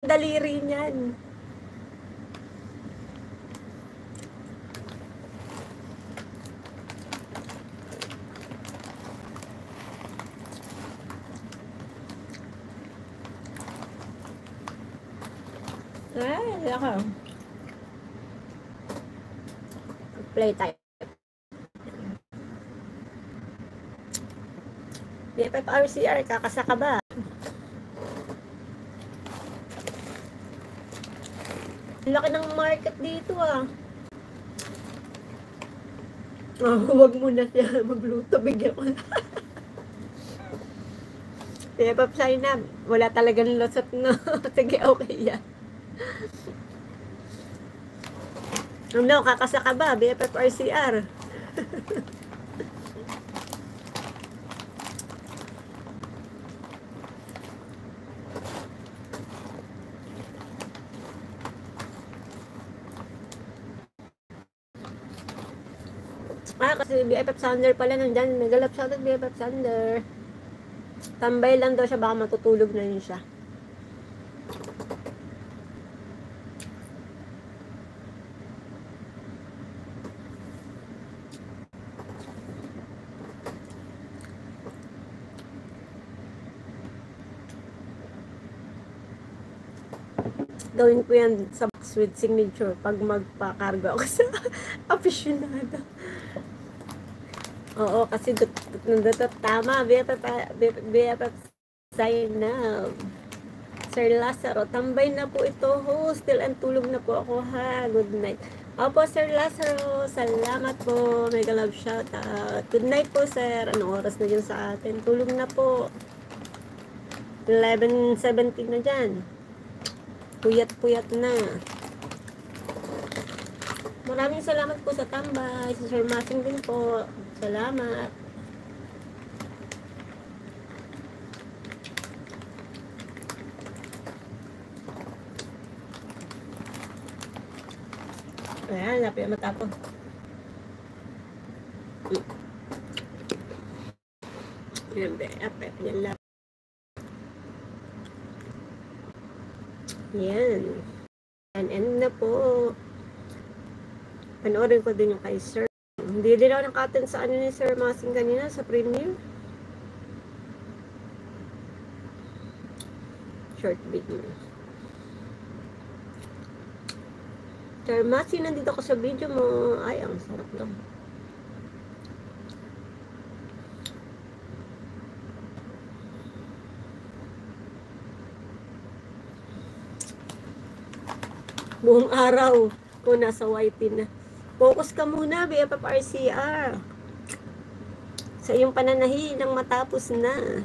daliri niyan. Ay, ako. Play tayo. BFF-RCR, kakasa ka ba? Laki ng market dito ah. Huwag muna siya magluto, bigyan ko na. BFF sign up, wala talagang lusot no. Sige, okay yan. Ano, kakasa ka ba? BFF-RCR. Kasi BFF Sander pala nandyan. Nagalap siya ng BFF Sander. Tambay lang daw siya, baka matutulog na yun siya. Gawin ko yan sa box with signature pag magpa-cargo ako sa aficionado. Oo, kasi dutot tama. BFF sign up. Sir Lazaro, tambay na po ito, host. Still and tulog na po ako ha. Good night. Opo, Sir Lazaro. Salamat po. Mega love shout out. Good night po, sir. Anong oras na yun sa atin? Tulog na po. 11:17 na dyan. Puyat-puyat na. Maraming salamat po sa tambay. Si Sir Masing din po. Salamat. Ayan, napit ang mata ko. Yan, apet. Yan lang. Yan. End na po. Panoorin ko din yung kay Sir. Hindi din ako nakaten sa ano ni Sir Masing kanina sa premiere. Short video. Sir Masing, nandito ko sa video mo. Ay, ang sarap lang. Buong araw ko nasa YT na. Focus ka muna, BFF-RCR. Sa iyong pananahilang matapos na.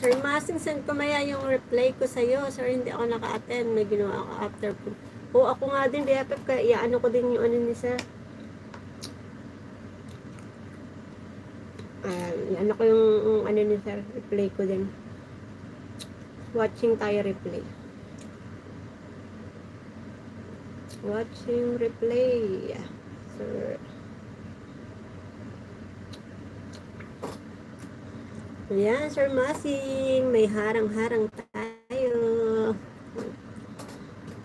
Sir Masing, send ko maya yung reply ko sa'yo. Sir, hindi ako naka-attend. May ginawa ako after po. O, ako nga din, BFF, kaya ano ko din yung ano ni Sir. Ano ko yung ano ni Sir, reply ko din. Watching tayo replay. Watching replay. Sir. Ayan, Sir Masing. May harang-harang tayo.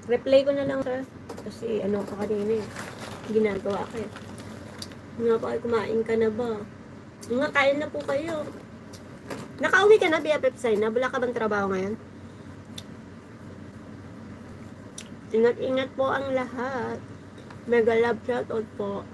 Replay ko na lang, sir. Kasi ano pa kanina eh. Ginagawa ko eh. Nga pa, kumain ka na ba? Nga, kain na po kayo. Nakauwi ka na, BFF sign na? Wala ka bang trabaho ngayon? Ingat-ingat po ang lahat. Mega love shoutout po.